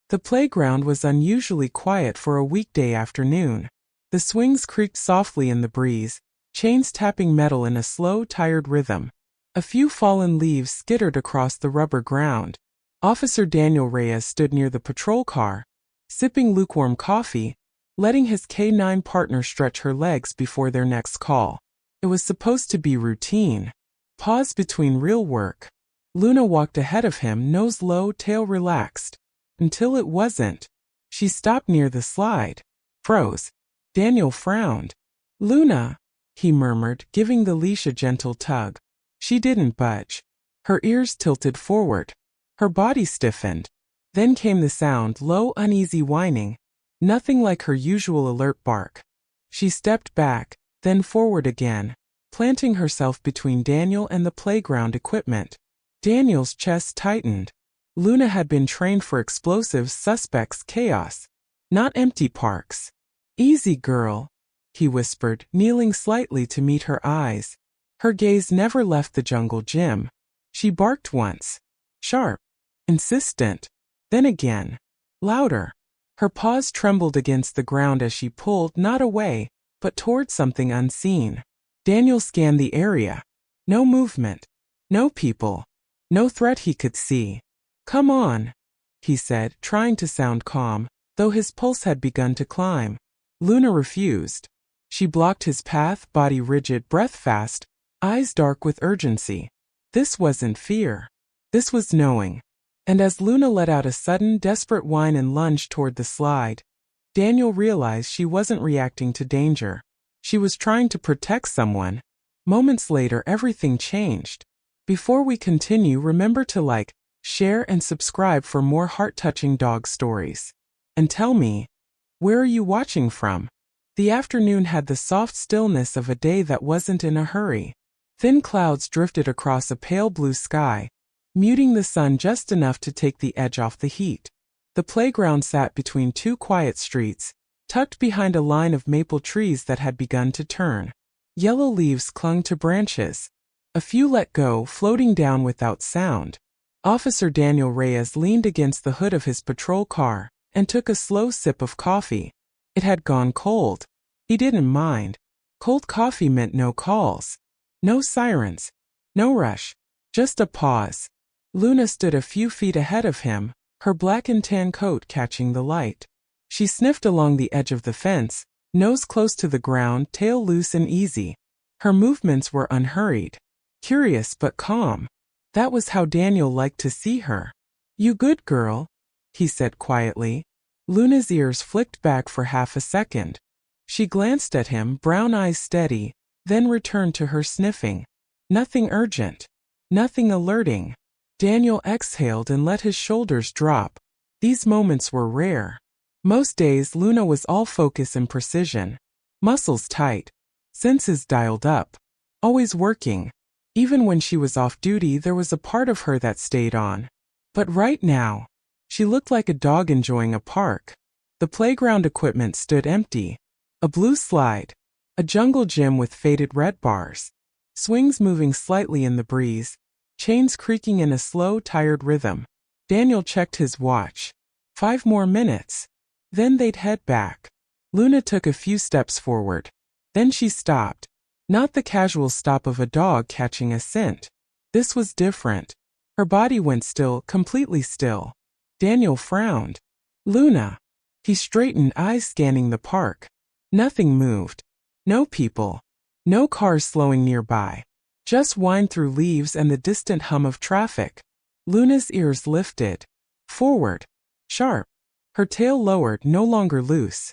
The playground was unusually quiet for a weekday afternoon. The swings creaked softly in the breeze, chains tapping metal in a slow, tired rhythm. A few fallen leaves skittered across the rubber ground. Officer Daniel Reyes stood near the patrol car, sipping lukewarm coffee, letting his K-9 partner stretch her legs before their next call. It was supposed to be routine. Pause between real work. Luna walked ahead of him, nose low, tail relaxed. Until it wasn't. She stopped near the slide. Froze. Daniel frowned. "Luna," he murmured, giving the leash a gentle tug. She didn't budge. Her ears tilted forward. Her body stiffened. Then came the sound, low, uneasy whining. Nothing like her usual alert bark. She stepped back, then forward again, planting herself between Daniel and the playground equipment. Daniel's chest tightened. Luna had been trained for explosives, suspects, chaos. Not empty parks. "Easy, girl," he whispered, kneeling slightly to meet her eyes. Her gaze never left the jungle gym. She barked once. Sharp. Insistent. Then again. Louder. Her paws trembled against the ground as she pulled, not away, but toward something unseen. Daniel scanned the area. No movement. No people. No threat he could see. "Come on," he said, trying to sound calm, though his pulse had begun to climb. Luna refused. She blocked his path, body rigid, breath fast, eyes dark with urgency. This wasn't fear. This was knowing. And as Luna let out a sudden, desperate whine and lunged toward the slide, Daniel realized she wasn't reacting to danger. She was trying to protect someone. Moments later, everything changed. Before we continue, remember to like, share, and subscribe for more heart-touching dog stories. And tell me, where are you watching from? The afternoon had the soft stillness of a day that wasn't in a hurry. Thin clouds drifted across a pale blue sky, muting the sun just enough to take the edge off the heat. The playground sat between two quiet streets, tucked behind a line of maple trees that had begun to turn. Yellow leaves clung to branches. A few let go, floating down without sound. Officer Daniel Reyes leaned against the hood of his patrol car and took a slow sip of coffee. It had gone cold. He didn't mind. Cold coffee meant no calls. No sirens. No rush. Just a pause. Luna stood a few feet ahead of him, her black and tan coat catching the light. She sniffed along the edge of the fence, nose close to the ground, tail loose and easy. Her movements were unhurried. Curious but calm. That was how Daniel liked to see her. "You good girl?" he said quietly. Luna's ears flicked back for half a second. She glanced at him, brown eyes steady, then returned to her sniffing. Nothing urgent. Nothing alerting. Daniel exhaled and let his shoulders drop. These moments were rare. Most days Luna was all focus and precision. Muscles tight. Senses dialed up. Always working. Even when she was off duty, there was a part of her that stayed on. But right now, she looked like a dog enjoying a park. The playground equipment stood empty. A blue slide. A jungle gym with faded red bars. Swings moving slightly in the breeze. Chains creaking in a slow, tired rhythm. Daniel checked his watch. 5 more minutes. Then they'd head back. Luna took a few steps forward. Then she stopped. Not the casual stop of a dog catching a scent. This was different. Her body went still, completely still. Daniel frowned. "Luna." He straightened, eyes scanning the park. Nothing moved. No people. No cars slowing nearby. Just wind through leaves and the distant hum of traffic. Luna's ears lifted. Forward. Sharp. Her tail lowered, no longer loose.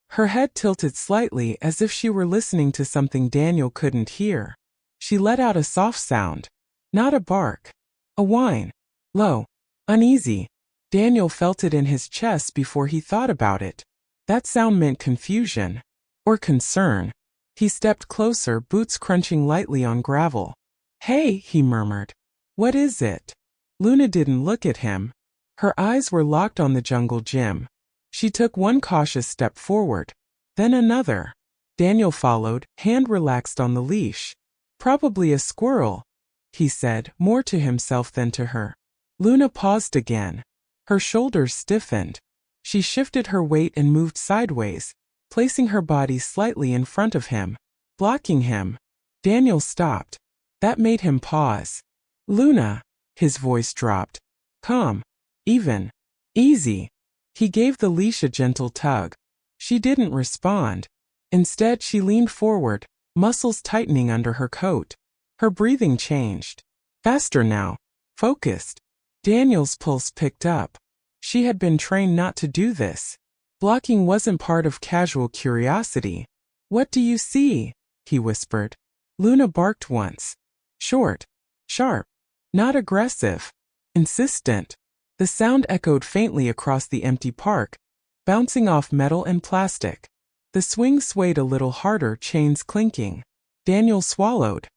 Her head tilted slightly as if she were listening to something Daniel couldn't hear. She let out a soft sound. Not a bark. A whine. Low. Uneasy. Daniel felt it in his chest before he thought about it. That sound meant confusion. Or concern. He stepped closer, boots crunching lightly on gravel. "Hey," he murmured. "What is it?" Luna didn't look at him. Her eyes were locked on the jungle gym. She took one cautious step forward. Then another. Daniel followed, hand relaxed on the leash. "Probably a squirrel," he said, more to himself than to her. Luna paused again. Her shoulders stiffened. She shifted her weight and moved sideways, placing her body slightly in front of him, blocking him. Daniel stopped. That made him pause. "Luna," his voice dropped. "Calm. Even. Easy." He gave the leash a gentle tug. She didn't respond. Instead, she leaned forward, muscles tightening under her coat. Her breathing changed. Faster now. Focused. Daniel's pulse picked up. She had been trained not to do this. Blocking wasn't part of casual curiosity. "What do you see?" he whispered. Luna barked once. Short. Sharp. Not aggressive. Insistent. The sound echoed faintly across the empty park, bouncing off metal and plastic. The swing swayed a little harder, chains clinking. Daniel swallowed.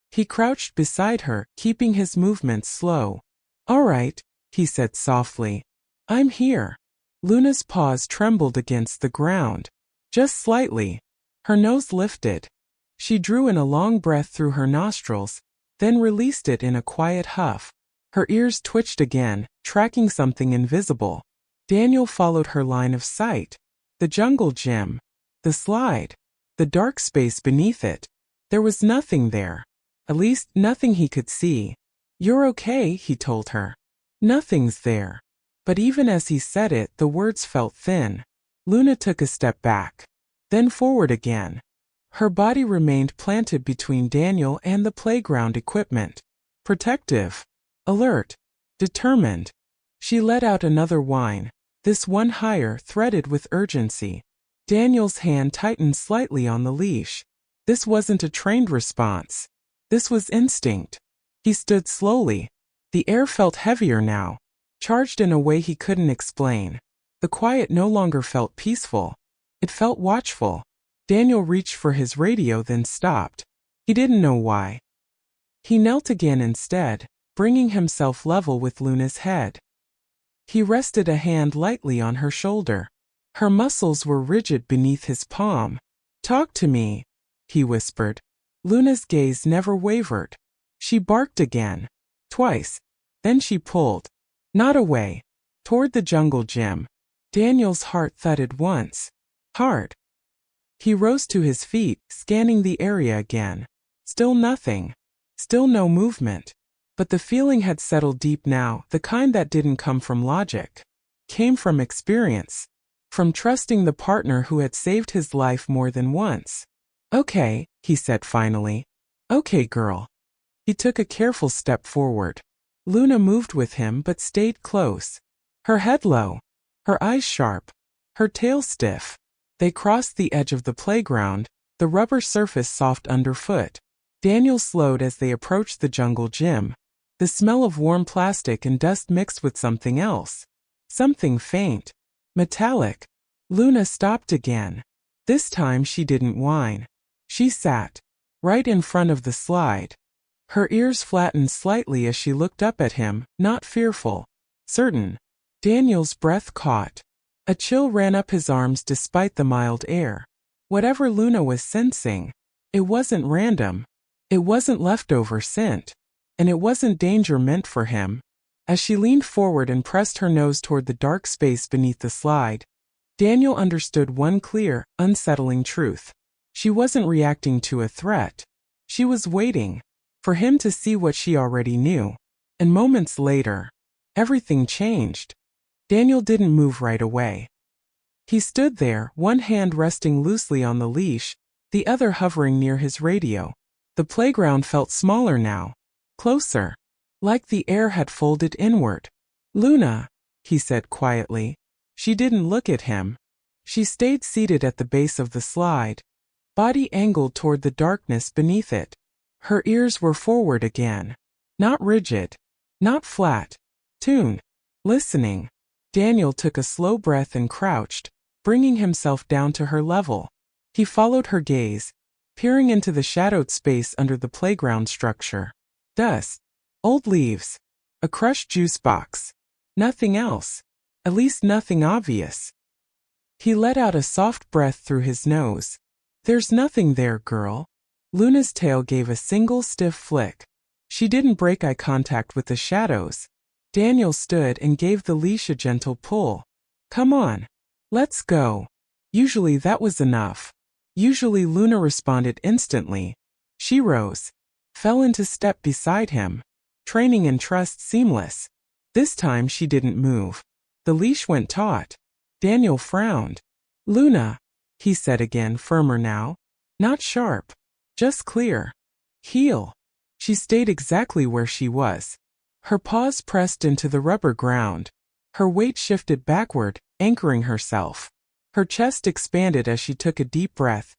He crouched beside her, keeping his movements slow. "All right," he said softly. "I'm here." Luna's paws trembled against the ground. Just slightly. Her nose lifted. She drew in a long breath through her nostrils, then released it in a quiet huff. Her ears twitched again, tracking something invisible. Daniel followed her line of sight. The jungle gym. The slide. The dark space beneath it. There was nothing there. At least, nothing he could see. "You're okay," he told her. "Nothing's there." But even as he said it, the words felt thin. Luna took a step back. Then forward again. Her body remained planted between Daniel and the playground equipment. Protective. Alert. Determined. She let out another whine, this one higher, threaded with urgency. Daniel's hand tightened slightly on the leash. This wasn't a trained response. This was instinct. He stood slowly. The air felt heavier now, charged in a way he couldn't explain. The quiet no longer felt peaceful. It felt watchful. Daniel reached for his radio, then stopped. He didn't know why. He knelt again instead, bringing himself level with Luna's head. He rested a hand lightly on her shoulder. Her muscles were rigid beneath his palm. "Talk to me," he whispered. Luna's gaze never wavered. She barked again. Twice. Then she pulled. Not away. Toward the jungle gym. Daniel's heart thudded once. Hard. He rose to his feet, scanning the area again. Still nothing. Still no movement. But the feeling had settled deep now, the kind that didn't come from logic. Came from experience. From trusting the partner who had saved his life more than once. "Okay," he said finally. "Okay, girl." He took a careful step forward. Luna moved with him but stayed close. Her head low. Her eyes sharp. Her tail stiff. They crossed the edge of the playground, the rubber surface soft underfoot. Daniel slowed as they approached the jungle gym. The smell of warm plastic and dust mixed with something else. Something faint. Metallic. Luna stopped again. This time she didn't whine. She sat. Right in front of the slide. Her ears flattened slightly as she looked up at him, not fearful. Certain. Daniel's breath caught. A chill ran up his arms despite the mild air. Whatever Luna was sensing, it wasn't random. It wasn't leftover scent. And it wasn't danger meant for him. As she leaned forward and pressed her nose toward the dark space beneath the slide, Daniel understood one clear, unsettling truth. She wasn't reacting to a threat. She was waiting for him to see what she already knew. And moments later, everything changed. Daniel didn't move right away. He stood there, one hand resting loosely on the leash, the other hovering near his radio. The playground felt smaller now. Closer. Like the air had folded inward. "Luna," he said quietly. She didn't look at him. She stayed seated at the base of the slide, body angled toward the darkness beneath it. Her ears were forward again. Not rigid. Not flat. Tuned. Listening. Daniel took a slow breath and crouched, bringing himself down to her level. He followed her gaze, peering into the shadowed space under the playground structure. Dust. Old leaves. A crushed juice box. Nothing else. At least nothing obvious. He let out a soft breath through his nose. "There's nothing there, girl." Luna's tail gave a single stiff flick. She didn't break eye contact with the shadows. Daniel stood and gave the leash a gentle pull. Come on. Let's go. Usually that was enough. Usually Luna responded instantly. She rose, fell into step beside him. Training and trust seamless. This time she didn't move. The leash went taut. Daniel frowned. Luna, he said again, firmer now. Not sharp. Just clear. Heel. She stayed exactly where she was. Her paws pressed into the rubber ground. Her weight shifted backward, anchoring herself. Her chest expanded as she took a deep breath,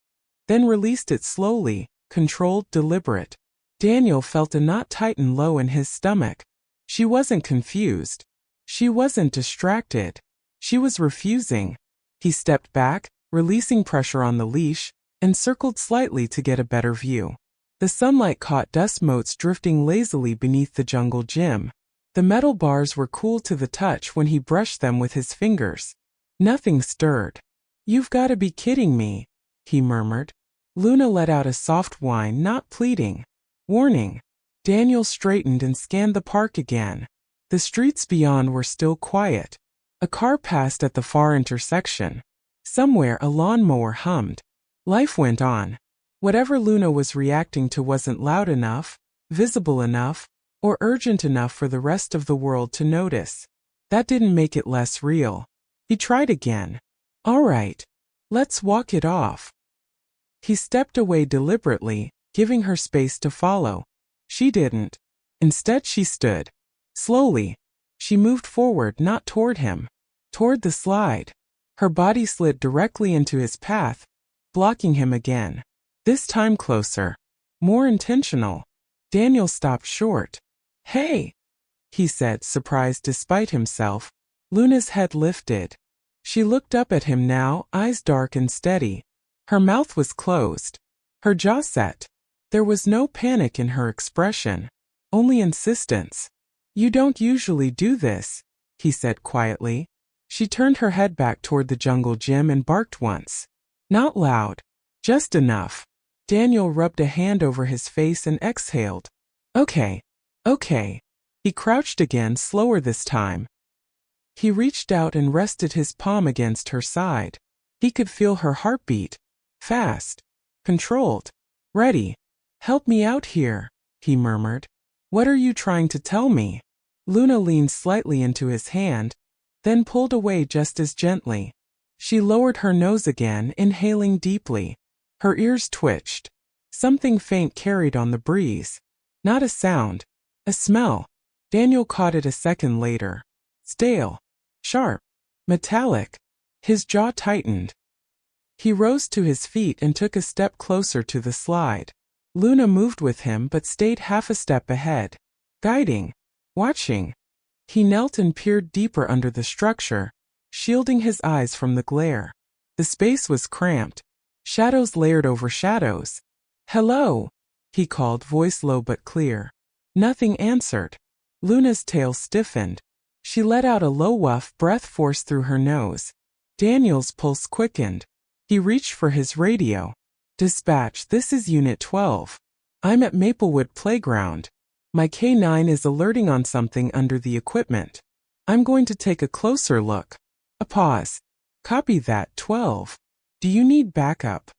then released it slowly, controlled, deliberate. Daniel felt a knot tighten low in his stomach. She wasn't confused. She wasn't distracted. She was refusing. He stepped back, releasing pressure on the leash, and circled slightly to get a better view. The sunlight caught dust motes drifting lazily beneath the jungle gym. The metal bars were cool to the touch when he brushed them with his fingers. Nothing stirred. You've got to be kidding me, he murmured. Luna let out a soft whine, not pleading. Warning. Daniel straightened and scanned the park again. The streets beyond were still quiet. A car passed at the far intersection. Somewhere a lawnmower hummed. Life went on. Whatever Luna was reacting to wasn't loud enough, visible enough, or urgent enough for the rest of the world to notice. That didn't make it less real. He tried again. All right. Let's walk it off. He stepped away deliberately, giving her space to follow. She didn't. Instead she stood. Slowly. She moved forward, not toward him. Toward the slide. Her body slid directly into his path, blocking him again. This time closer. More intentional. Daniel stopped short. Hey, he said, surprised despite himself. Luna's head lifted. She looked up at him now, eyes dark and steady. Her mouth was closed. Her jaw set. There was no panic in her expression. Only insistence. You don't usually do this, he said quietly. She turned her head back toward the jungle gym and barked once. Not loud. Just enough. Daniel rubbed a hand over his face and exhaled. Okay. Okay. He crouched again, slower this time. He reached out and rested his palm against her side. He could feel her heartbeat. Fast. Controlled. Ready. Help me out here, he murmured. What are you trying to tell me? Luna leaned slightly into his hand, then pulled away just as gently. She lowered her nose again, inhaling deeply. Her ears twitched. Something faint carried on the breeze. Not a sound. A smell. Daniel caught it a second later. Stale. Sharp. Metallic. His jaw tightened. He rose to his feet and took a step closer to the slide. Luna moved with him but stayed half a step ahead. Guiding. Watching. He knelt and peered deeper under the structure, shielding his eyes from the glare. The space was cramped. Shadows layered over shadows. Hello, he called, voice low but clear. Nothing answered. Luna's tail stiffened. She let out a low woof, breath forced through her nose. Daniel's pulse quickened. He reached for his radio. Dispatch, this is Unit 12. I'm at Maplewood Playground. My K9 is alerting on something under the equipment. I'm going to take a closer look. A pause. Copy that, 12. Do you need backup?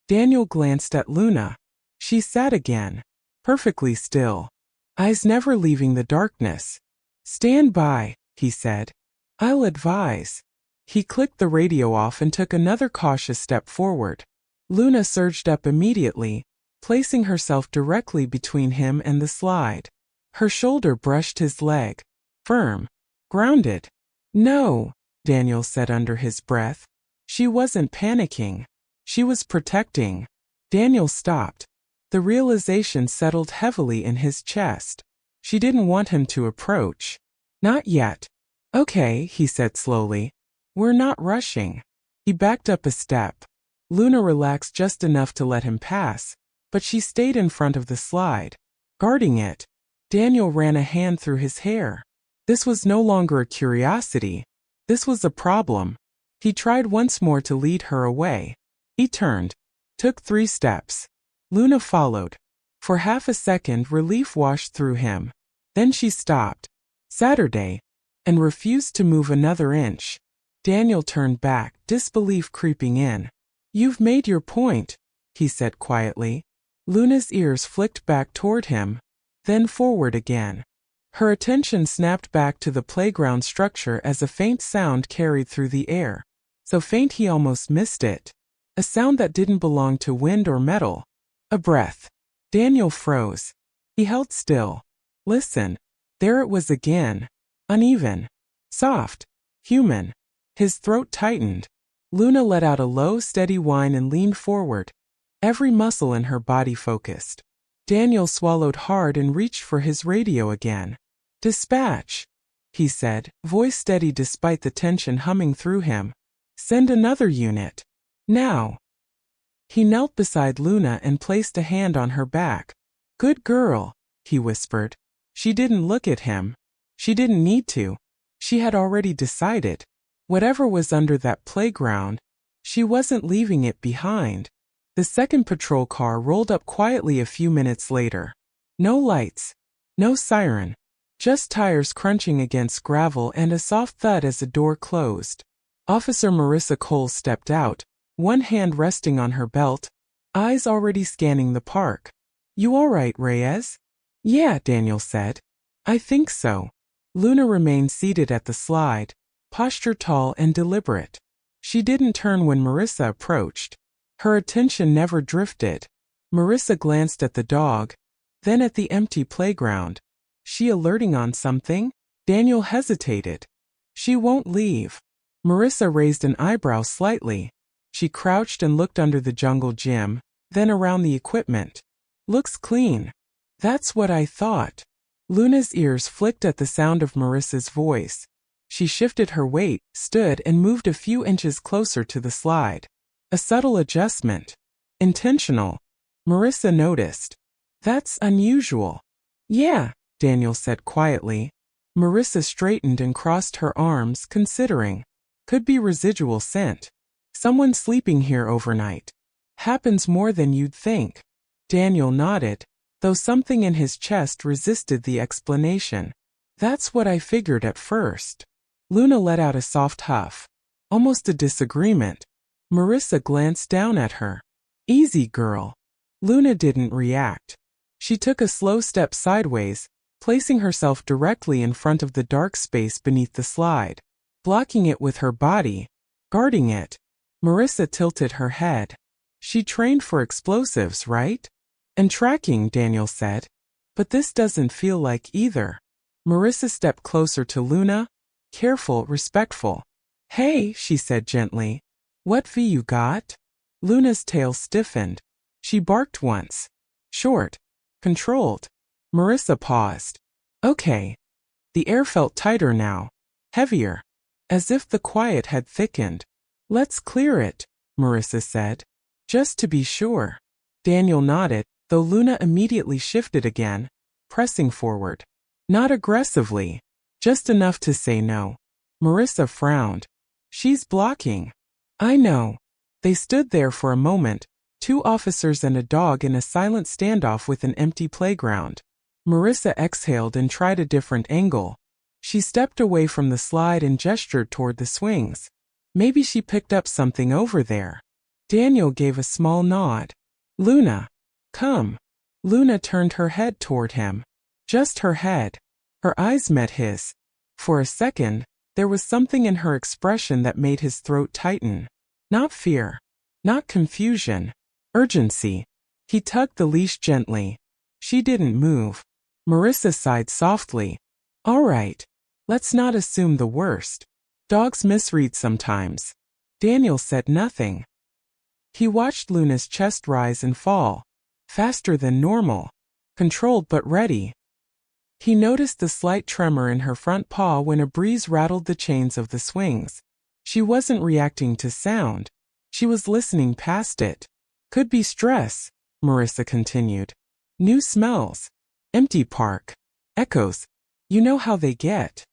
Daniel glanced at Luna. She sat again. Perfectly still. Eyes never leaving the darkness. Stand by, he said. I'll advise. He clicked the radio off and took another cautious step forward. Luna surged up immediately, placing herself directly between him and the slide. Her shoulder brushed his leg. Firm. Grounded. No, Daniel said under his breath. She wasn't panicking. She was protecting. Daniel stopped. The realization settled heavily in his chest. She didn't want him to approach. Not yet. Okay, he said slowly. We're not rushing. He backed up a step. Luna relaxed just enough to let him pass, but she stayed in front of the slide, guarding it. Daniel ran a hand through his hair. This was no longer a curiosity. This was a problem. He tried once more to lead her away. He turned, took 3 steps. Luna followed. For half a second, relief washed through him. Then she stopped. Saturday, and refused to move another inch. Daniel turned back, disbelief creeping in. You've made your point, he said quietly. Luna's ears flicked back toward him, then forward again. Her attention snapped back to the playground structure as a faint sound carried through the air. So faint he almost missed it. A sound that didn't belong to wind or metal. A breath. Daniel froze. He held still. Listen. There it was again. Uneven. Soft. Human. His throat tightened. Luna let out a low, steady whine and leaned forward. Every muscle in her body focused. Daniel swallowed hard and reached for his radio again. Dispatch, he said, voice steady despite the tension humming through him. Send another unit. Now. He knelt beside Luna and placed a hand on her back. Good girl, he whispered. She didn't look at him. She didn't need to. She had already decided. Whatever was under that playground, she wasn't leaving it behind. The second patrol car rolled up quietly a few minutes later. No lights. No siren. Just tires crunching against gravel and a soft thud as a door closed. Officer Marissa Cole stepped out, one hand resting on her belt, eyes already scanning the park. You all right, Reyes? Yeah, Daniel said. I think so. Luna remained seated at the slide, posture tall and deliberate. She didn't turn when Marissa approached. Her attention never drifted. Marissa glanced at the dog, then at the empty playground. She alerting on something? Daniel hesitated. She won't leave. Marissa raised an eyebrow slightly. She crouched and looked under the jungle gym, then around the equipment. Looks clean. That's what I thought. Luna's ears flicked at the sound of Marissa's voice. She shifted her weight, stood and moved a few inches closer to the slide. A subtle adjustment. Intentional. Marissa noticed. That's unusual. Yeah, Daniel said quietly. Marissa straightened and crossed her arms, considering. Could be residual scent. Someone sleeping here overnight. Happens more than you'd think. Daniel nodded, though something in his chest resisted the explanation. That's what I figured at first. Luna let out a soft huff. Almost a disagreement. Marissa glanced down at her. Easy, girl. Luna didn't react. She took a slow step sideways, placing herself directly in front of the dark space beneath the slide, blocking it with her body, guarding it. Marissa tilted her head. She trained for explosives, right? And tracking, Daniel said. But this doesn't feel like either. Marissa stepped closer to Luna, careful, respectful. Hey, she said gently. What V you got? Luna's tail stiffened. She barked once. Short. Controlled. Marissa paused. Okay. The air felt tighter now. Heavier. As if the quiet had thickened. Let's clear it, Marissa said. Just to be sure. Daniel nodded, though Luna immediately shifted again, pressing forward. Not aggressively. Just enough to say no. Marissa frowned. She's blocking. I know. They stood there for a moment, two officers and a dog in a silent standoff with an empty playground. Marissa exhaled and tried a different angle. She stepped away from the slide and gestured toward the swings. Maybe she picked up something over there. Daniel gave a small nod. Luna. Come. Luna turned her head toward him. Just her head. Her eyes met his. For a second, there was something in her expression that made his throat tighten. Not fear. Not confusion. Urgency. He tugged the leash gently. She didn't move. Marissa sighed softly. All right. Let's not assume the worst. Dogs misread sometimes. Daniel said nothing. He watched Luna's chest rise and fall. Faster than normal. Controlled but ready. He noticed the slight tremor in her front paw when a breeze rattled the chains of the swings. She wasn't reacting to sound. She was listening past it. Could be stress, Marissa continued. New smells. Empty park. Echoes. You know how they get.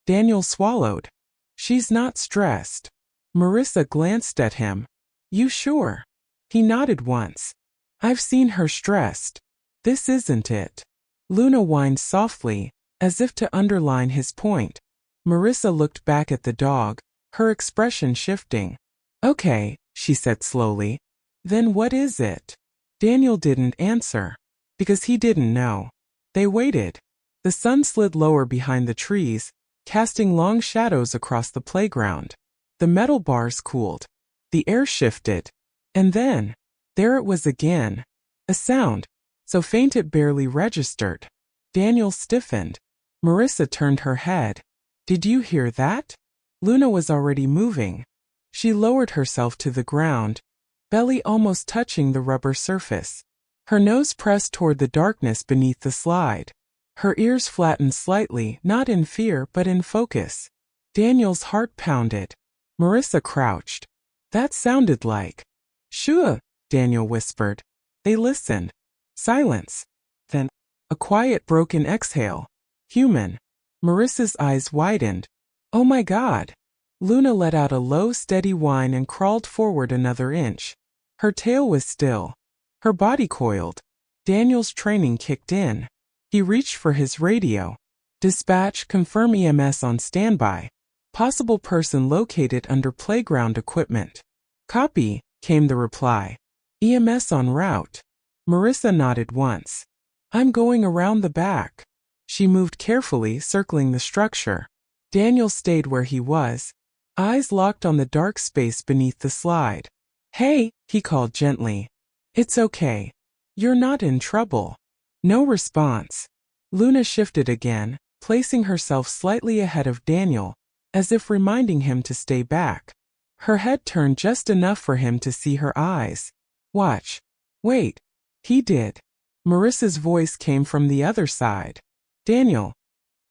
Daniel swallowed. She's not stressed. Marissa glanced at him. You sure? He nodded once. I've seen her stressed. This isn't it. Luna whined softly, as if to underline his point. Marissa looked back at the dog, her expression shifting. Okay, she said slowly. Then what is it? Daniel didn't answer. Because he didn't know. They waited. The sun slid lower behind the trees, casting long shadows across the playground. The metal bars cooled. The air shifted. And then, there it was again. A sound, so faint it barely registered. Daniel stiffened. Marissa turned her head. Did you hear that? Luna was already moving. She lowered herself to the ground, belly almost touching the rubber surface. Her nose pressed toward the darkness beneath the slide. Her ears flattened slightly, not in fear but in focus. Daniel's heart pounded. Marissa crouched. That sounded like... Shoo! Daniel whispered. They listened. Silence. Then, a quiet broken exhale. Human. Marissa's eyes widened. Oh my God. Luna let out a low, steady whine and crawled forward another inch. Her tail was still. Her body coiled. Daniel's training kicked in. He reached for his radio. Dispatch, confirm EMS on standby. Possible person located under playground equipment. Copy, came the reply. EMS en route. Marissa nodded once. I'm going around the back. She moved carefully, circling the structure. Daniel stayed where he was, eyes locked on the dark space beneath the slide. Hey, he called gently. It's okay. You're not in trouble. No response. Luna shifted again, placing herself slightly ahead of Daniel, as if reminding him to stay back. Her head turned just enough for him to see her eyes. Watch. Wait. He did. Marissa's voice came from the other side. Daniel.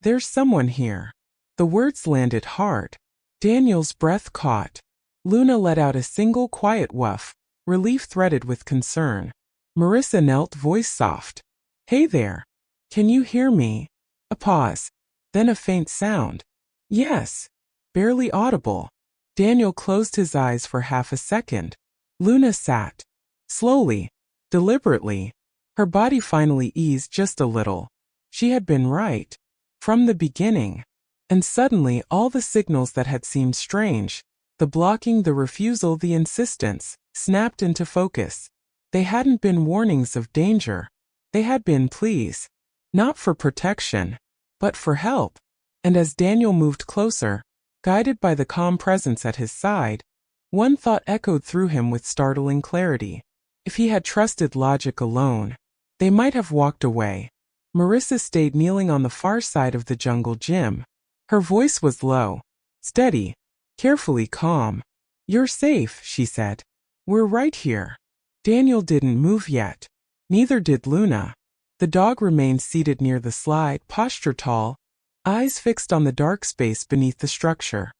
There's someone here. The words landed hard. Daniel's breath caught. Luna let out a single quiet woof, relief threaded with concern. Marissa knelt, voice soft. Hey there. Can you hear me? A pause. Then a faint sound. Yes. Barely audible. Daniel closed his eyes for half a second. Luna sat. Slowly. Deliberately. Her body finally eased just a little. She had been right. From the beginning. And suddenly all the signals that had seemed strange, the blocking, the refusal, the insistence, snapped into focus. They hadn't been warnings of danger. They had been pleas. Not for protection, but for help. And as Daniel moved closer, guided by the calm presence at his side, one thought echoed through him with startling clarity. If he had trusted logic alone, they might have walked away. Marissa stayed kneeling on the far side of the jungle gym. Her voice was low, steady, carefully calm. You're safe, she said. We're right here. Daniel didn't move yet. Neither did Luna. The dog remained seated near the slide, posture tall, eyes fixed on the dark space beneath the structure.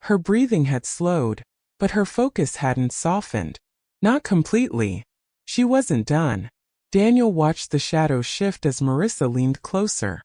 Her breathing had slowed, but her focus hadn't softened. Not completely. She wasn't done. Daniel watched the shadows shift as Marissa leaned closer.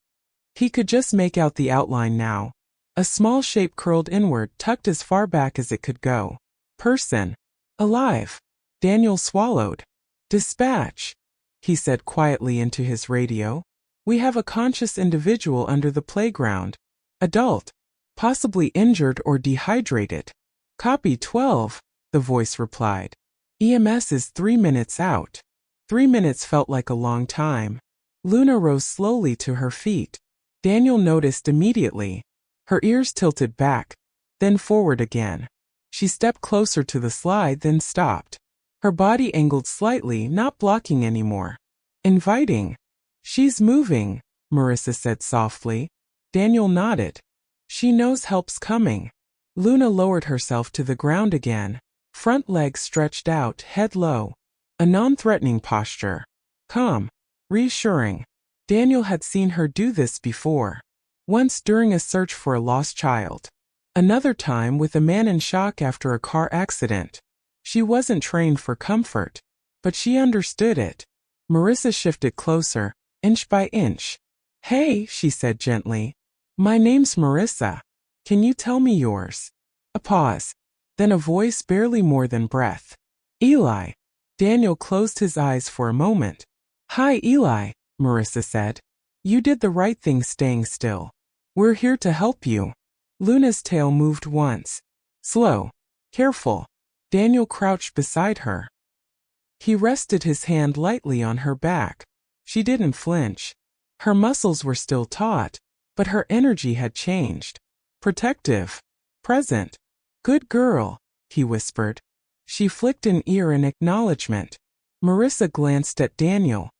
He could just make out the outline now. A small shape curled inward, tucked as far back as it could go. Person. Alive. Daniel swallowed. Dispatch, he said quietly into his radio. We have a conscious individual under the playground. Adult. Possibly injured or dehydrated. Copy 12, the voice replied. EMS is 3 minutes out. 3 minutes felt like a long time. Luna rose slowly to her feet. Daniel noticed immediately. Her ears tilted back, then forward again. She stepped closer to the slide, then stopped. Her body angled slightly, not blocking anymore. Inviting. She's moving, Marissa said softly. Daniel nodded. She knows help's coming. Luna lowered herself to the ground again, front legs stretched out, head low. A non-threatening posture. Calm. Reassuring. Daniel had seen her do this before. Once during a search for a lost child. Another time with a man in shock after a car accident. She wasn't trained for comfort, but she understood it. Marissa shifted closer, inch by inch. Hey, she said gently. My name's Marissa. Can you tell me yours? A pause. Then a voice barely more than breath. Eli. Daniel closed his eyes for a moment. Hi, Eli, Marissa said. You did the right thing staying still. We're here to help you. Luna's tail moved once. Slow. Careful. Daniel crouched beside her. He rested his hand lightly on her back. She didn't flinch. Her muscles were still taut, but her energy had changed. Protective. Present. Good girl, he whispered. She flicked an ear in acknowledgement. Marissa glanced at Daniel.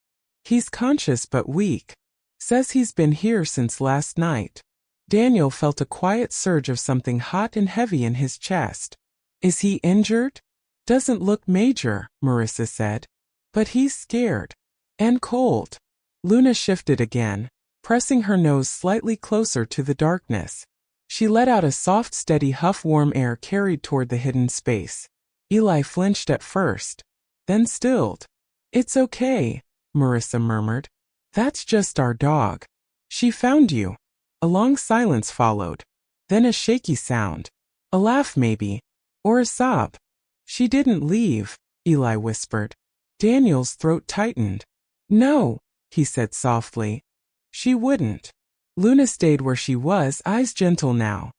He's conscious but weak. Says he's been here since last night. Daniel felt a quiet surge of something hot and heavy in his chest. Is he injured? Doesn't look major, Marissa said. But he's scared. And cold. Luna shifted again, pressing her nose slightly closer to the darkness. She let out a soft, steady huff. Warm air carried toward the hidden space. Eli flinched at first, then stilled. It's okay, Marissa murmured. That's just our dog. She found you. A long silence followed. Then a shaky sound. A laugh maybe. Or a sob. She didn't leave, Eli whispered. Daniel's throat tightened. No, he said softly. She wouldn't. Luna stayed where she was, eyes gentle now.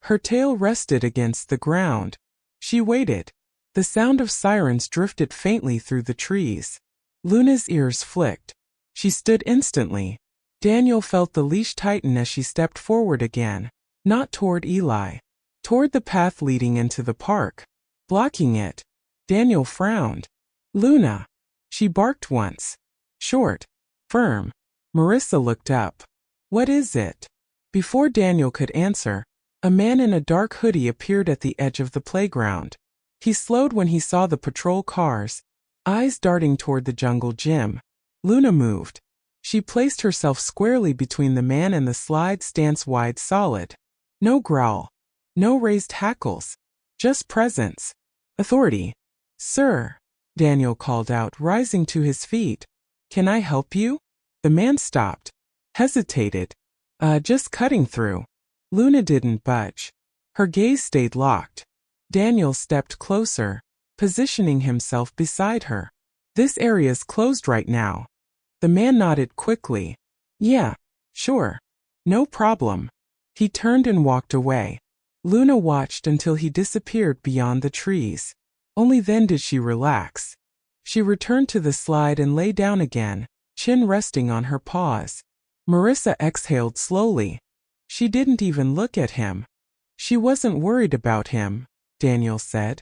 Her tail rested against the ground. She waited. The sound of sirens drifted faintly through the trees. Luna's ears flicked. She stood instantly. Daniel felt the leash tighten as she stepped forward again, not toward Eli, toward the path leading into the park. Blocking it. Daniel frowned. Luna. She barked once. Short. Firm. Marissa looked up. What is it? Before Daniel could answer, a man in a dark hoodie appeared at the edge of the playground. He slowed when he saw the patrol cars, eyes darting toward the jungle gym. Luna moved. She placed herself squarely between the man and the slide, stance wide solid. No growl. No raised hackles. Just presence. Authority. Sir, Daniel called out, rising to his feet. Can I help you? The man stopped. Hesitated. Just cutting through. Luna didn't budge. Her gaze stayed locked. Daniel stepped closer, positioning himself beside her. This area's closed right now. The man nodded quickly. Yeah, sure. No problem. He turned and walked away. Luna watched until he disappeared beyond the trees. Only then did she relax. She returned to the slide and lay down again, chin resting on her paws. Marissa exhaled slowly. She didn't even look at him. She wasn't worried about him, Daniel said.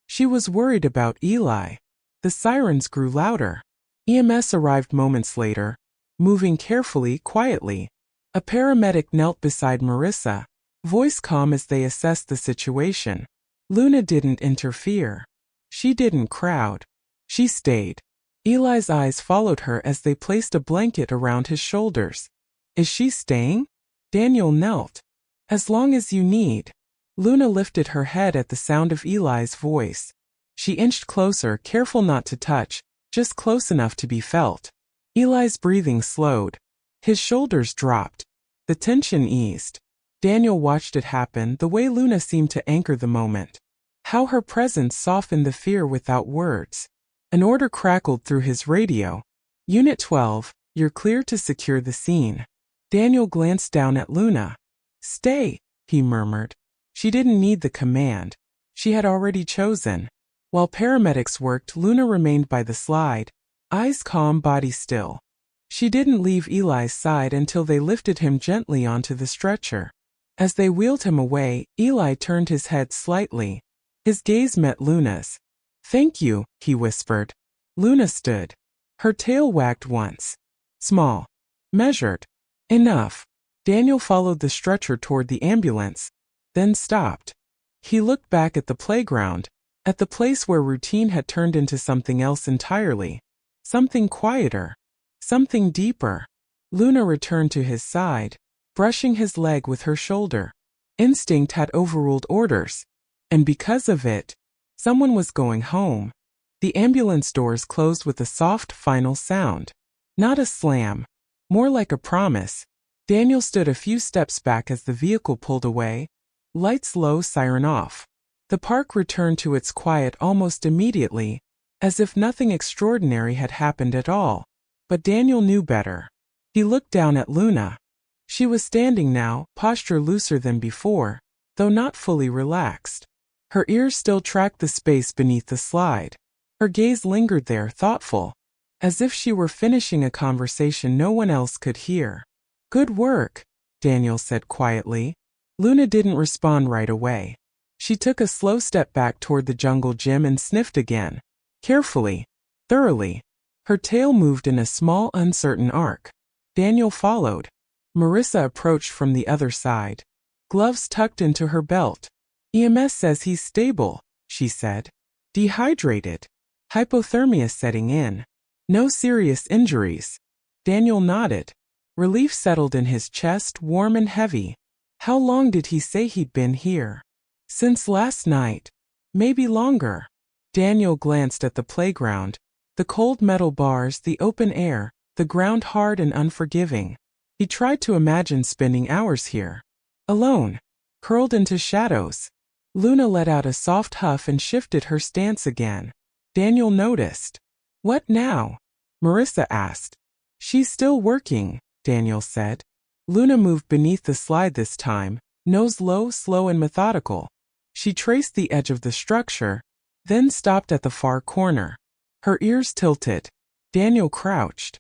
She was worried about Eli. The sirens grew louder. EMS arrived moments later, moving carefully, quietly. A paramedic knelt beside Marissa, voice calm as they assessed the situation. Luna didn't interfere. She didn't crowd. She stayed. Eli's eyes followed her as they placed a blanket around his shoulders. Is she staying? Daniel knelt. As long as you need. Luna lifted her head at the sound of Eli's voice. She inched closer, careful not to touch, just close enough to be felt. Eli's breathing slowed. His shoulders dropped. The tension eased. Daniel watched it happen, the way Luna seemed to anchor the moment. How her presence softened the fear without words. An order crackled through his radio. Unit 12, you're clear to secure the scene. Daniel glanced down at Luna. Stay, he murmured. She didn't need the command. She had already chosen. While paramedics worked, Luna remained by the slide, eyes calm, body still. She didn't leave Eli's side until they lifted him gently onto the stretcher. As they wheeled him away, Eli turned his head slightly. His gaze met Luna's. Thank you, he whispered. Luna stood. Her tail wagged once. Small. Measured. Enough. Daniel followed the stretcher toward the ambulance, then stopped. He looked back at the playground, at the place where routine had turned into something else entirely. Something quieter. Something deeper. Luna returned to his side, brushing his leg with her shoulder. Instinct had overruled orders. And because of it, someone was going home. The ambulance doors closed with a soft, final sound. Not a slam. More like a promise. Daniel stood a few steps back as the vehicle pulled away. Lights low, siren off. The park returned to its quiet almost immediately, as if nothing extraordinary had happened at all. But Daniel knew better. He looked down at Luna. She was standing now, posture looser than before, though not fully relaxed. Her ears still tracked the space beneath the slide. Her gaze lingered there, thoughtful, as if she were finishing a conversation no one else could hear. "Good work," Daniel said quietly. Luna didn't respond right away. She took a slow step back toward the jungle gym and sniffed again. Carefully, thoroughly. Her tail moved in a small, uncertain arc. Daniel followed. Marissa approached from the other side, gloves tucked into her belt. "EMS says he's stable," she said. "Dehydrated. Hypothermia setting in. No serious injuries." Daniel nodded. Relief settled in his chest, warm and heavy. How long did he say he'd been here? "Since last night. Maybe longer." Daniel glanced at the playground, the cold metal bars, the open air, the ground hard and unforgiving. He tried to imagine spending hours here. Alone. Curled into shadows. Luna let out a soft huff and shifted her stance again. Daniel noticed. "What now?" Marissa asked. "She's still working," Daniel said. Luna moved beneath the slide this time, nose low, slow and methodical. She traced the edge of the structure, then stopped at the far corner. Her ears tilted. Daniel crouched.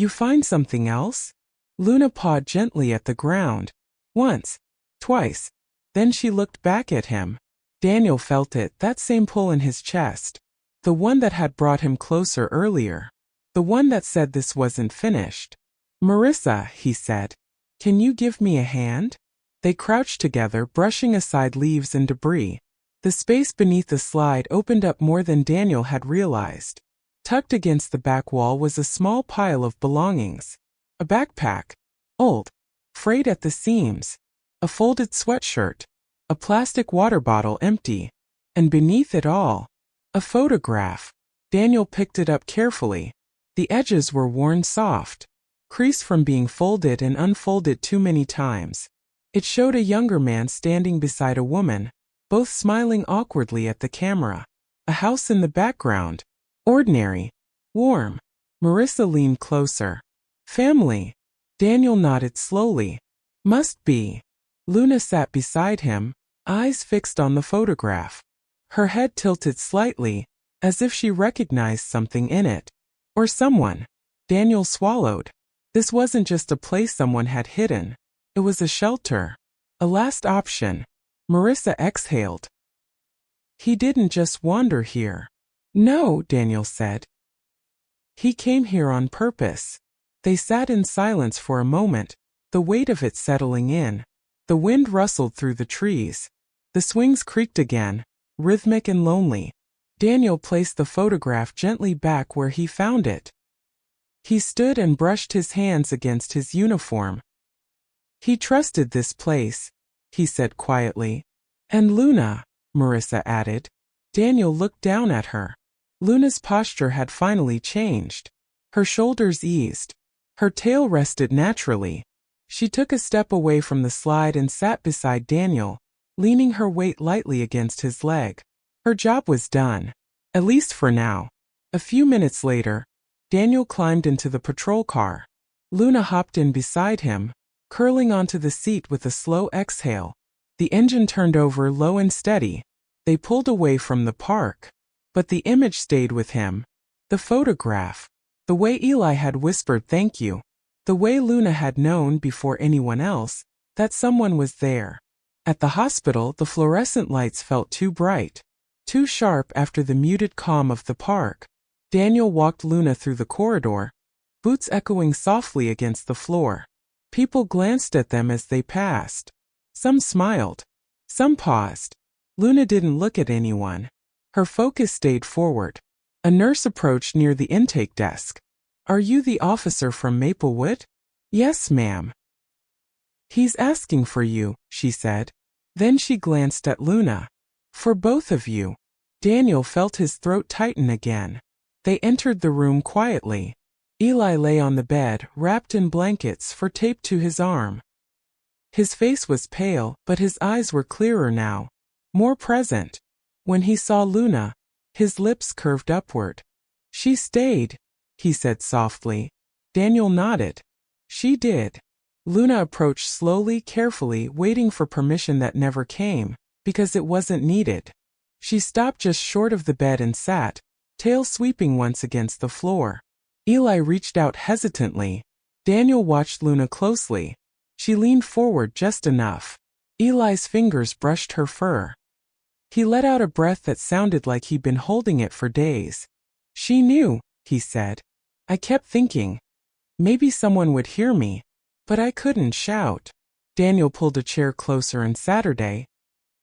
"You find something else?" Luna pawed gently at the ground. Once. Twice. Then she looked back at him. Daniel felt it, that same pull in his chest. The one that had brought him closer earlier. The one that said this wasn't finished. "Marissa," he said, "can you give me a hand?" They crouched together, brushing aside leaves and debris. The space beneath the slide opened up more than Daniel had realized. Tucked against the back wall was a small pile of belongings. A backpack. Old. Frayed at the seams. A folded sweatshirt. A plastic water bottle empty. And beneath it all, a photograph. Daniel picked it up carefully. The edges were worn soft, creased from being folded and unfolded too many times. It showed a younger man standing beside a woman, both smiling awkwardly at the camera. A house in the background. Ordinary. Warm. Marissa leaned closer. "Family." Daniel nodded slowly. "Must be." Luna sat beside him, eyes fixed on the photograph. Her head tilted slightly, as if she recognized something in it. Or someone. Daniel swallowed. This wasn't just a place someone had hidden. It was a shelter. A last option. Marissa exhaled. "He didn't just wander here." "No," Daniel said. "He came here on purpose." They sat in silence for a moment, the weight of it settling in. The wind rustled through the trees. The swings creaked again, rhythmic and lonely. Daniel placed the photograph gently back where he found it. He stood and brushed his hands against his uniform. "He trusted this place," he said quietly. "And Luna," Marissa added. Daniel looked down at her. Luna's posture had finally changed. Her shoulders eased. Her tail rested naturally. She took a step away from the slide and sat beside Daniel, leaning her weight lightly against his leg. Her job was done. At least for now. A few minutes later, Daniel climbed into the patrol car. Luna hopped in beside him, curling onto the seat with a slow exhale. The engine turned over low and steady. They pulled away from the park. But the image stayed with him. The photograph. The way Eli had whispered thank you. The way Luna had known before anyone else that someone was there. At the hospital, the fluorescent lights felt too bright, too sharp after the muted calm of the park. Daniel walked Luna through the corridor, boots echoing softly against the floor. People glanced at them as they passed. Some smiled. Some paused. Luna didn't look at anyone. Her focus stayed forward. A nurse approached near the intake desk. "Are you the officer from Maplewood?" "Yes, ma'am." "He's asking for you," she said. Then she glanced at Luna. "For both of you." Daniel felt his throat tighten again. They entered the room quietly. Eli lay on the bed, wrapped in blankets, taped to his arm. His face was pale, but his eyes were clearer now, more present. When he saw Luna, his lips curved upward. "She stayed," he said softly. Daniel nodded. She did. Luna approached slowly, carefully, waiting for permission that never came, because it wasn't needed. She stopped just short of the bed and sat, tail sweeping once against the floor. Eli reached out hesitantly. Daniel watched Luna closely. She leaned forward just enough. Eli's fingers brushed her fur. He let out a breath that sounded like he'd been holding it for days. She knew, he said. I kept thinking, maybe someone would hear me, but I couldn't shout. Daniel pulled a chair closer and Saturday.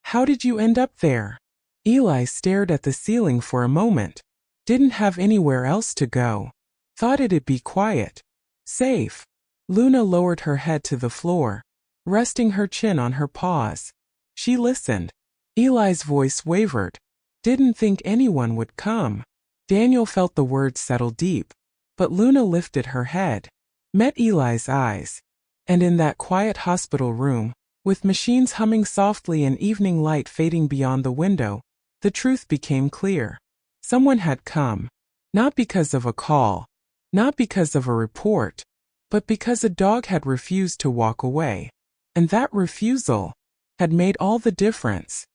How did you end up there? Eli stared at the ceiling for a moment. Didn't have anywhere else to go. Thought it'd be quiet. Safe. Luna lowered her head to the floor, resting her chin on her paws. She listened. Eli's voice wavered. Didn't think anyone would come. Daniel felt the words settle deep, but Luna lifted her head, met Eli's eyes, and in that quiet hospital room, with machines humming softly and evening light fading beyond the window, the truth became clear. Someone had come, not because of a call, not because of a report, but because a dog had refused to walk away. And that refusal had made all the difference.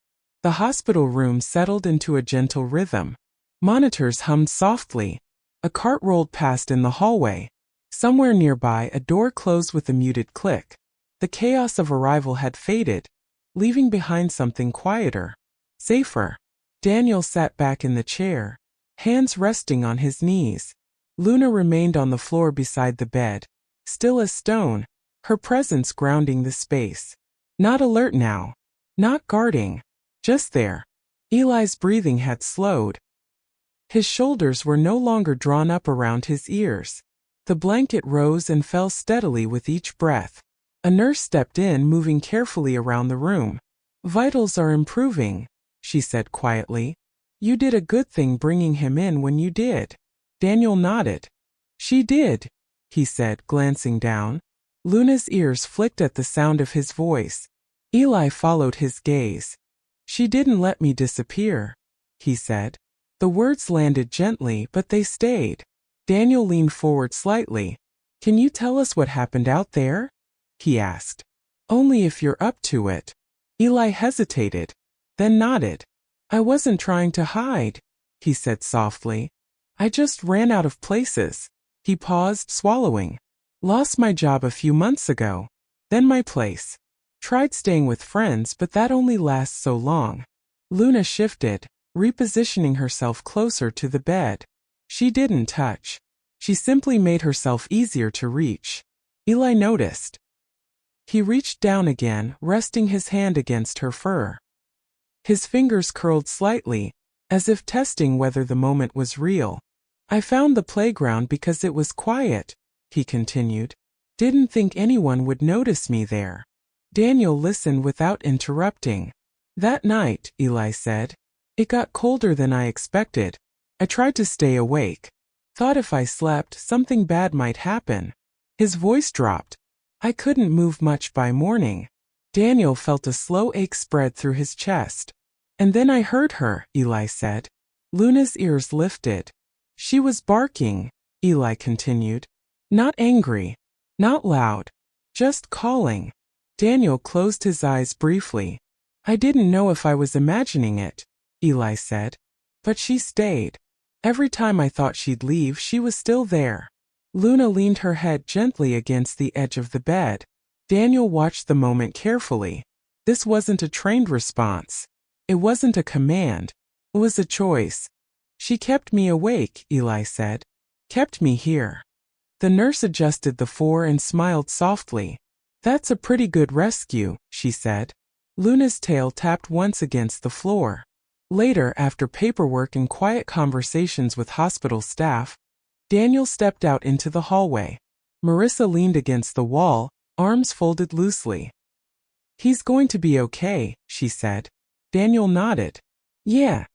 The hospital room settled into a gentle rhythm. Monitors hummed softly. A cart rolled past in the hallway. Somewhere nearby, a door closed with a muted click. The chaos of arrival had faded, leaving behind something quieter, safer. Daniel sat back in the chair, hands resting on his knees. Luna remained on the floor beside the bed, still as stone, her presence grounding the space. Not alert now, not guarding, just there. Eli's breathing had slowed. His shoulders were no longer drawn up around his ears. The blanket rose and fell steadily with each breath. A nurse stepped in, moving carefully around the room. Vitals are improving, she said quietly. You did a good thing bringing him in when you did. Daniel nodded. She did, he said, glancing down. Luna's ears flicked at the sound of his voice. Eli followed his gaze. She didn't let me disappear, he said. The words landed gently, but they stayed. Daniel leaned forward slightly. Can you tell us what happened out there? He asked. Only if you're up to it. Eli hesitated, then nodded. I wasn't trying to hide, he said softly. I just ran out of places. He paused, swallowing. Lost my job a few months ago. Then my place. Tried staying with friends, but that only lasts so long. Luna shifted, repositioning herself closer to the bed. She didn't touch. She simply made herself easier to reach. Eli noticed. He reached down again, resting his hand against her fur. His fingers curled slightly, as if testing whether the moment was real. I found the playground because it was quiet, he continued. Didn't think anyone would notice me there. Daniel listened without interrupting. That night, Eli said, it got colder than I expected. I tried to stay awake. Thought if I slept, something bad might happen. His voice dropped. I couldn't move much by morning. Daniel felt a slow ache spread through his chest. And then I heard her, Eli said. Luna's ears lifted. She was barking, Eli continued. Not angry, not loud, just calling. Daniel closed his eyes briefly. I didn't know if I was imagining it, Eli said. But she stayed. Every time I thought she'd leave, she was still there. Luna leaned her head gently against the edge of the bed. Daniel watched the moment carefully. This wasn't a trained response. It wasn't a command. It was a choice. She kept me awake, Eli said. Kept me here. The nurse adjusted the four and smiled softly. That's a pretty good rescue, she said. Luna's tail tapped once against the floor. Later, after paperwork and quiet conversations with hospital staff, Daniel stepped out into the hallway. Marissa leaned against the wall, arms folded loosely. He's going to be okay, she said. Daniel nodded. Yeah.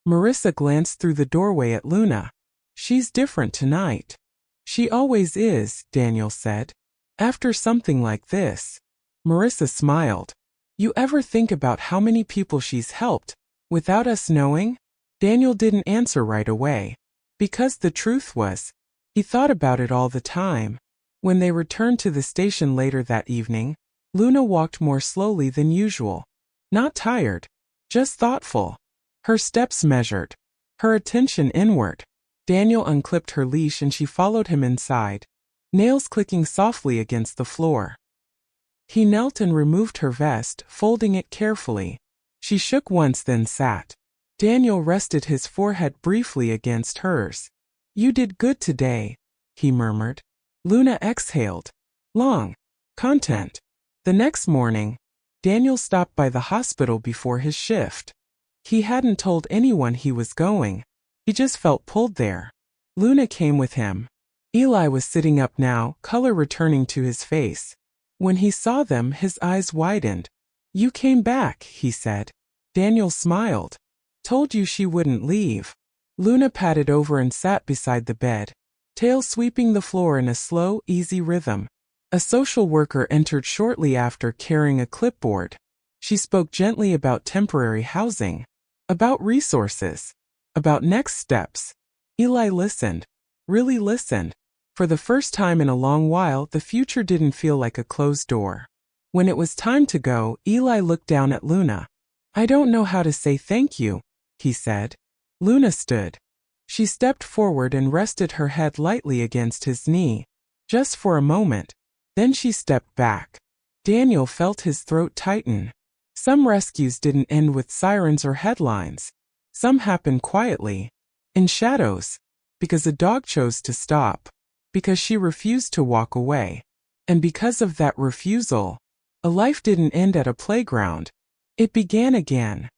Marissa glanced through the doorway at Luna. She's different tonight. She always is, Daniel said. After something like this. Marissa smiled. You ever think about how many people she's helped, without us knowing? Daniel didn't answer right away. Because the truth was, he thought about it all the time. When they returned to the station later that evening, Luna walked more slowly than usual. Not tired, just thoughtful. Her steps measured, her attention inward. Daniel unclipped her leash and she followed him inside, nails clicking softly against the floor. He knelt and removed her vest, folding it carefully. She shook once then sat. Daniel rested his forehead briefly against hers. "You did good today," he murmured. Luna exhaled. Long. Content. The next morning, Daniel stopped by the hospital before his shift. He hadn't told anyone he was going. He just felt pulled there. Luna came with him. Eli was sitting up now, color returning to his face. When he saw them, his eyes widened. "You came back," he said. Daniel smiled. "Told you she wouldn't leave." Luna padded over and sat beside the bed, tail sweeping the floor in a slow, easy rhythm. A social worker entered shortly after carrying a clipboard. She spoke gently about temporary housing, about resources, about next steps. Eli listened, really listened. For the first time in a long while, the future didn't feel like a closed door. When it was time to go, Eli looked down at Luna. "I don't know how to say thank you," he said. Luna stood. She stepped forward and rested her head lightly against his knee, just for a moment. Then she stepped back. Daniel felt his throat tighten. Some rescues didn't end with sirens or headlines. Some happened quietly, in shadows, because a dog chose to stop, because she refused to walk away. And because of that refusal, a life didn't end at a playground. It began again.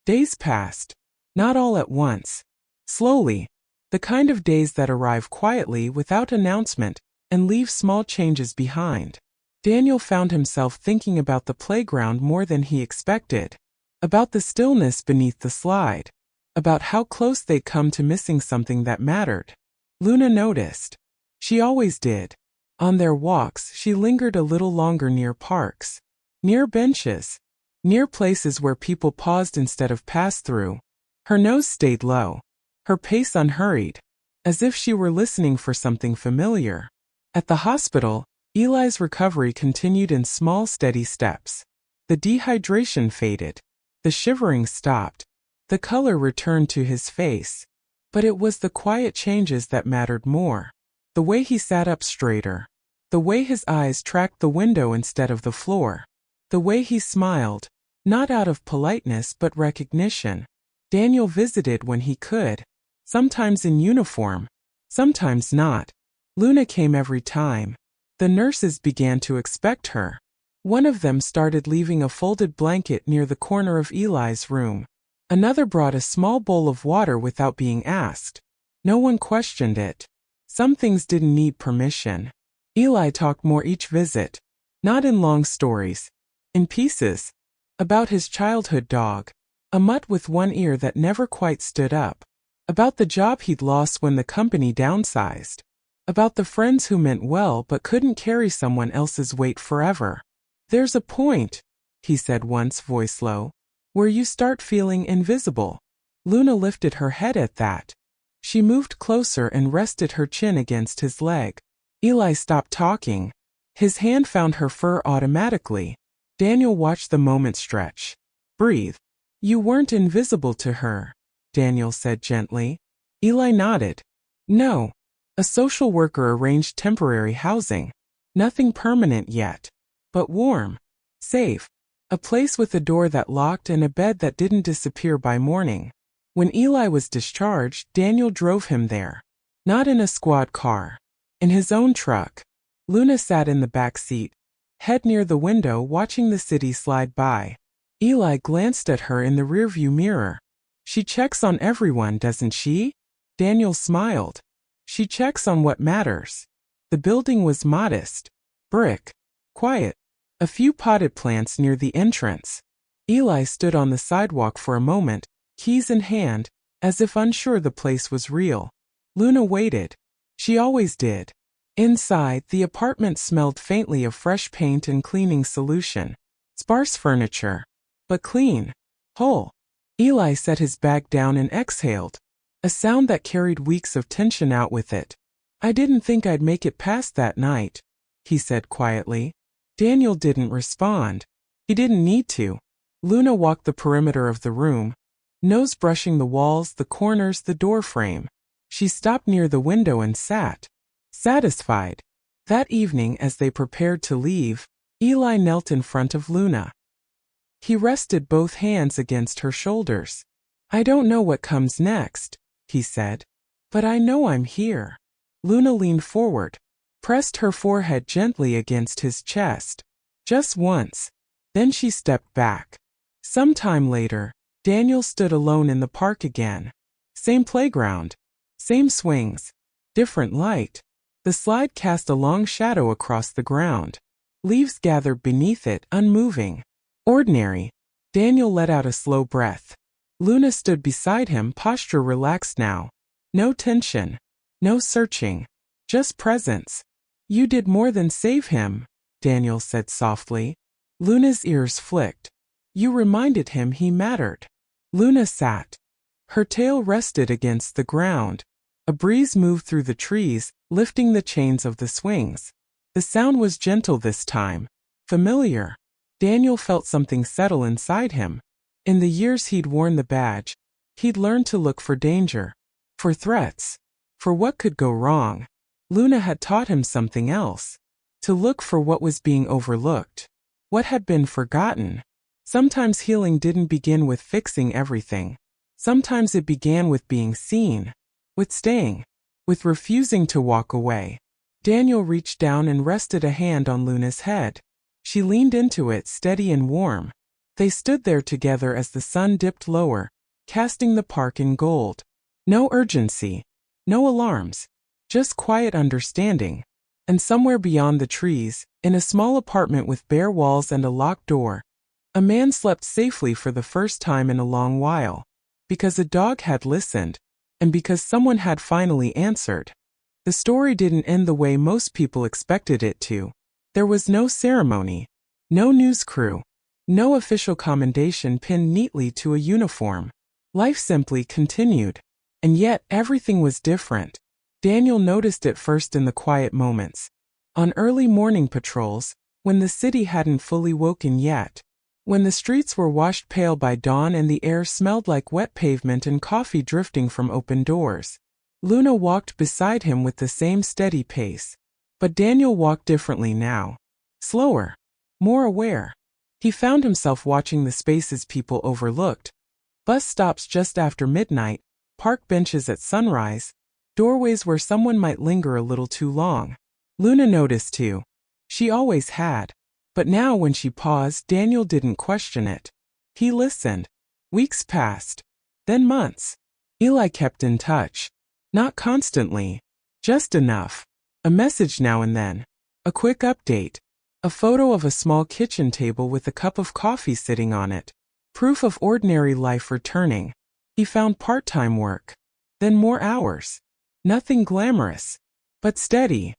Days passed, not all at once. Slowly, the kind of days that arrive quietly without announcement and leave small changes behind. Daniel found himself thinking about the playground more than he expected, about the stillness beneath the slide, about how close they'd come to missing something that mattered. Luna noticed. She always did. On their walks, she lingered a little longer near parks, near benches, near places where people paused instead of passed through. Her nose stayed low, her pace unhurried, as if she were listening for something familiar. At the hospital, Eli's recovery continued in small, steady steps. The dehydration faded. The shivering stopped. The color returned to his face. But it was the quiet changes that mattered more. The way he sat up straighter. The way his eyes tracked the window instead of the floor. The way he smiled, not out of politeness but recognition. Daniel visited when he could, sometimes in uniform, sometimes not. Luna came every time. The nurses began to expect her. One of them started leaving a folded blanket near the corner of Eli's room. Another brought a small bowl of water without being asked. No one questioned it. Some things didn't need permission. Eli talked more each visit, not in long stories, in pieces, about his childhood dog, a mutt with one ear that never quite stood up, about the job he'd lost when the company downsized, about the friends who meant well but couldn't carry someone else's weight forever. "There's a point," he said once, voice low, "where you start feeling invisible." Luna lifted her head at that. She moved closer and rested her chin against his leg. Eli stopped talking. His hand found her fur automatically. Daniel watched the moment stretch. "Breathe." "You weren't invisible to her," Daniel said gently. Eli nodded. "No. A social worker arranged temporary housing. Nothing permanent yet. But warm. Safe. A place with a door that locked and a bed that didn't disappear by morning." When Eli was discharged, Daniel drove him there. Not in a squad car. In his own truck. Luna sat in the back seat, head near the window watching the city slide by. Eli glanced at her in the rearview mirror. "She checks on everyone, doesn't she?" Daniel smiled. "She checks on what matters." The building was modest. Brick. Quiet. A few potted plants near the entrance. Eli stood on the sidewalk for a moment, keys in hand, as if unsure the place was real. Luna waited. She always did. Inside, the apartment smelled faintly of fresh paint and cleaning solution. Sparse furniture, but clean. Whole. Eli set his bag down and exhaled, a sound that carried weeks of tension out with it. "I didn't think I'd make it past that night," he said quietly. Daniel didn't respond. He didn't need to. Luna walked the perimeter of the room, nose brushing the walls, the corners, the door frame. She stopped near the window and sat, satisfied. That evening, as they prepared to leave, Eli knelt in front of Luna. He rested both hands against her shoulders. I don't know what comes next, he said, but I know I'm here. Luna leaned forward, pressed her forehead gently against his chest. Just once. Then she stepped back. Some time later, Daniel stood alone in the park again. Same playground. Same swings. Different light. The slide cast a long shadow across the ground. Leaves gathered beneath it, unmoving. Ordinary. Daniel let out a slow breath. Luna stood beside him, posture relaxed now. No tension. No searching. Just presence. You did more than save him, Daniel said softly. Luna's ears flicked. You reminded him he mattered. Luna sat. Her tail rested against the ground. A breeze moved through the trees, lifting the chains of the swings. The sound was gentle this time. Familiar. Daniel felt something settle inside him. In the years he'd worn the badge, he'd learned to look for danger. For threats. For what could go wrong. Luna had taught him something else. To look for what was being overlooked. What had been forgotten. Sometimes healing didn't begin with fixing everything. Sometimes it began with being seen. With staying. With refusing to walk away. Daniel reached down and rested a hand on Luna's head. She leaned into it, steady and warm. They stood there together as the sun dipped lower, casting the park in gold. No urgency. No alarms. Just quiet understanding. And somewhere beyond the trees, in a small apartment with bare walls and a locked door, a man slept safely for the first time in a long while. Because a dog had listened. And because someone had finally answered. The story didn't end the way most people expected it to. There was no ceremony. No news crew. No official commendation pinned neatly to a uniform. Life simply continued. And yet everything was different. Daniel noticed it first in the quiet moments. On early morning patrols, when the city hadn't fully woken yet. When the streets were washed pale by dawn and the air smelled like wet pavement and coffee drifting from open doors. Luna walked beside him with the same steady pace. But Daniel walked differently now. Slower. More aware. He found himself watching the spaces people overlooked. Bus stops just after midnight, park benches at sunrise, doorways where someone might linger a little too long. Luna noticed too. She always had. But now when she paused, Daniel didn't question it. He listened. Weeks passed. Then months. Eli kept in touch. Not constantly. Just enough. A message now and then. A quick update. A photo of a small kitchen table with a cup of coffee sitting on it. Proof of ordinary life returning. He found part-time work. Then more hours. Nothing glamorous. But steady.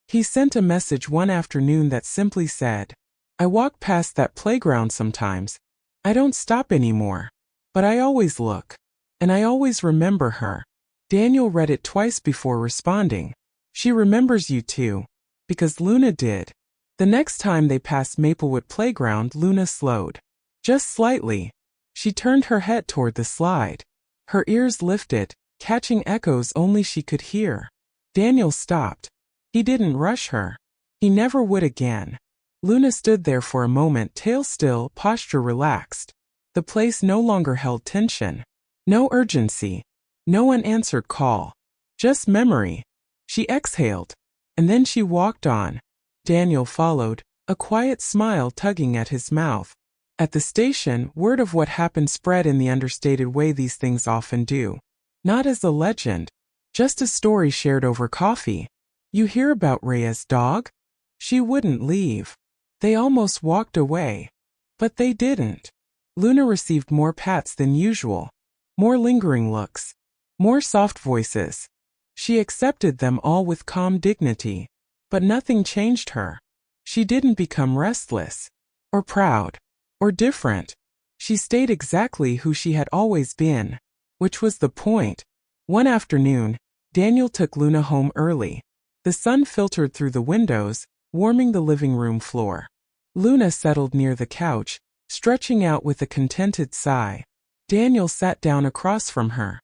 He sent a message one afternoon that simply said, I walk past that playground sometimes. I don't stop anymore. But I always look. And I always remember her. Daniel read it twice before responding. She remembers you too. Because Luna did. The next time they passed Maplewood Playground, Luna slowed. Just slightly. She turned her head toward the slide. Her ears lifted, catching echoes only she could hear. Daniel stopped. He didn't rush her. He never would again. Luna stood there for a moment, tail still, posture relaxed. The place no longer held tension. No urgency. No unanswered call. Just memory. She exhaled. And then she walked on. Daniel followed, a quiet smile tugging at his mouth. At the station, word of what happened spread in the understated way these things often do. Not as a legend. Just a story shared over coffee. You hear about Rhea's dog? She wouldn't leave. They almost walked away. But they didn't. Luna received more pats than usual. More lingering looks. More soft voices. She accepted them all with calm dignity. But nothing changed her. She didn't become restless. Or proud. Or different. She stayed exactly who she had always been. Which was the point. One afternoon, Daniel took Luna home early. The sun filtered through the windows, warming the living room floor. Luna settled near the couch, stretching out with a contented sigh. Daniel sat down across from her.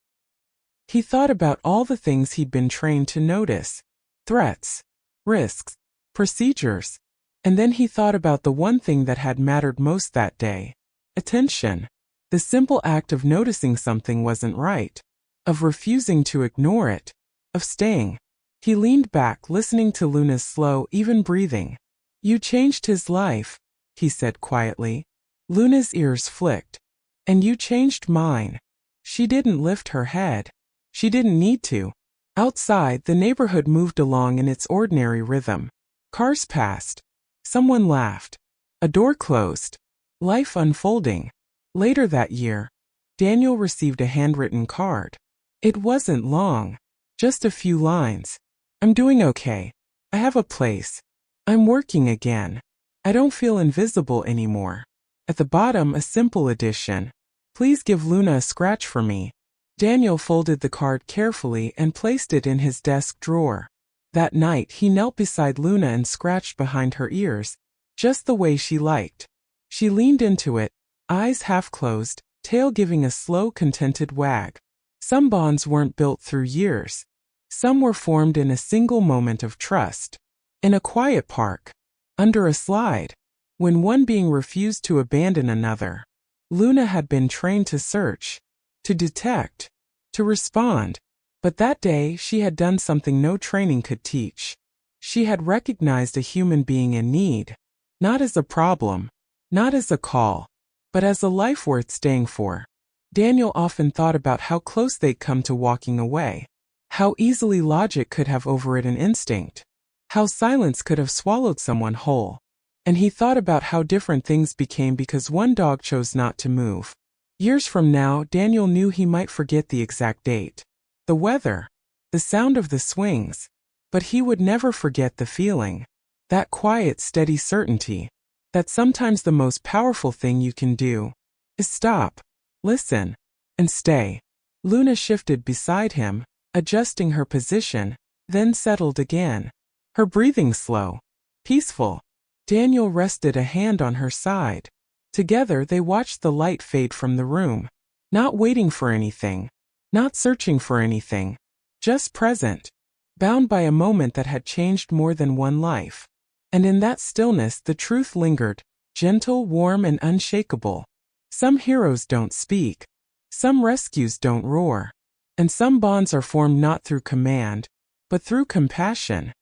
He thought about all the things he'd been trained to notice. Threats, risks, procedures. And then he thought about the one thing that had mattered most that day. Attention. The simple act of noticing something wasn't right. Of refusing to ignore it. Of staying. He leaned back, listening to Luna's slow, even breathing. "You changed his life," he said quietly. Luna's ears flicked. "And you changed mine." She didn't lift her head. She didn't need to. Outside, the neighborhood moved along in its ordinary rhythm. Cars passed. Someone laughed. A door closed. Life unfolding. Later that year, Daniel received a handwritten card. It wasn't long. Just a few lines. "I'm doing okay. I have a place. I'm working again. I don't feel invisible anymore." At the bottom, a simple addition. "Please give Luna a scratch for me." Daniel folded the card carefully and placed it in his desk drawer. That night, he knelt beside Luna and scratched behind her ears, just the way she liked. She leaned into it, eyes half closed, tail giving a slow, contented wag. Some bonds weren't built through years. Some were formed in a single moment of trust. In a quiet park. Under a slide. When one being refused to abandon another. Luna had been trained to search. To detect. To respond. But that day, she had done something no training could teach. She had recognized a human being in need. Not as a problem. Not as a call. But as a life worth staying for. Daniel often thought about how close they'd come to walking away. How easily logic could have overridden instinct. How silence could have swallowed someone whole. And he thought about how different things became because one dog chose not to move. Years from now, Daniel knew he might forget the exact date. The weather. The sound of the swings. But he would never forget the feeling. That quiet, steady certainty. That sometimes the most powerful thing you can do is stop, listen, and stay. Luna shifted beside him, adjusting her position, then settled again. Her breathing slow, peaceful. Daniel rested a hand on her side. Together they watched the light fade from the room. Not waiting for anything. Not searching for anything. Just present. Bound by a moment that had changed more than one life. And in that stillness the truth lingered, gentle, warm, and unshakable. Some heroes don't speak. Some rescues don't roar. And some bonds are formed not through command, but through compassion.